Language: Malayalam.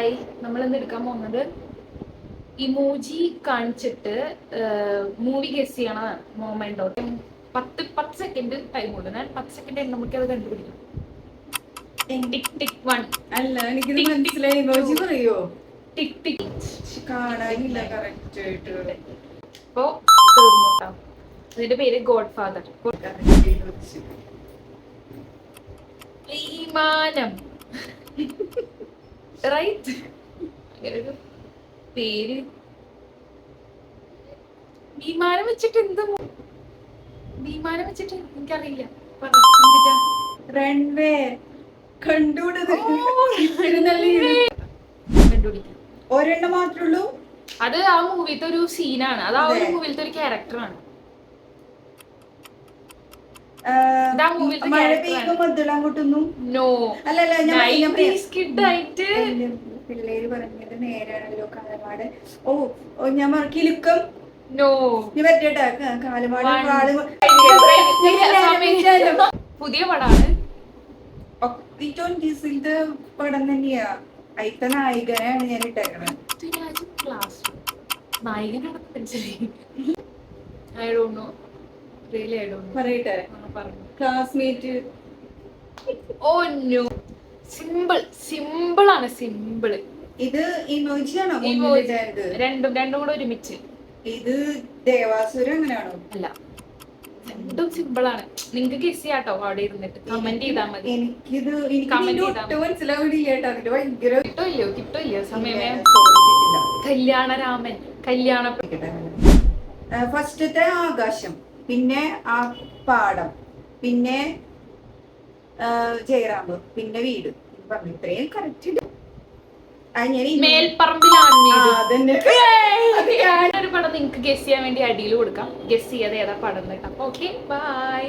ഹായ്, നമ്മളിന്ന് എടുക്കാൻ പോകുന്നത് ഇമോജി കാണിച്ചിട്ട് മൂവി ഗസ് ചെയ്യണ മൊമെന്റോ. 10 സെക്കൻഡ് ടൈം ഉണ്ട്. ഞാൻ 10 സെക്കൻഡ് നമുക്ക് അത് കണ്ടുപിടിക്കാം. ടിക് ടിക് 1 അല്ല എനിക്കിത് മനസ്സിലായി. ഇമോജി പറയോ? ടിക് ടിക് കാണാനില്ല കറക്റ്റ് ആയിട്ട്. ഇപ്പോ തീർന്നുട്ടാ. ഇതിന്റെ പേര് ഗോഡ് ഫാദർ. ഈമാനം റൈറ്റ്. അങ്ങനൊരു പേര് വിമാനം വെച്ചിട്ട് എന്ത് വിമാനം വെച്ചിട്ട് എനിക്കറിയില്ല. റൺവേ കണ്ടുപിടിക്കാം. ഒരെണ്ണം മാത്രമേ ഉള്ളൂ. അത് ആ മൂവിത്തെ ഒരു സീനാണ്. അത് ആ ഒരു മൂവിലത്തെ ഒരു ക്യാരക്ടറാണ്. പിള്ളേര് പറഞ്ഞത് നേരാണല്ലോ. കാലമാട്. ഓ ഞാൻ കിലുക്കം. പുതിയ പടാണ്. പടം തന്നെയാ. അയിത്ത നായികനാണ് ഞാൻ ഇട്ടേക്കണത്. പറയട്ടെ. ക്ലാസ്മേറ്റ്. Oh no. സിമ്പിൾ ആണ്. സിമ്പിൾ. ഇത് ഇമോജിയാണോ? രണ്ടും കൂടെ ഒരുമിച്ച്. ഇത് ദേവാസുരം അങ്ങനെയാണോ? അല്ല, രണ്ടും സിമ്പിൾ ആണ്. നിങ്ങൾക്ക് ഗസ് ചെയ്യാട്ടോ. അവിടെ ഇരുന്നിട്ട് കമന്റ് ചെയ്താൽ മതി. എനിക്കിത് മനസ്സിലാവില്ല. കിട്ടില്ലയോ സമയമേ. കല്യാണരാമൻ. ഫസ്റ്റത്തെ ആകാശം, പിന്നെ ആ പാടം, പിന്നെ ജയറാം, പിന്നെ വീട്. പറഞ്ഞു ഇത്രയും കറക്റ്റ്. ഒരു പടം നിങ്ങൾക്ക് ഗസ് ചെയ്യാൻ വേണ്ടി അടിയിൽ കൊടുക്കാം. ഗസ് ചെയ്യാതെ ഏതാ പടം കേട്ടോ. Okay, by.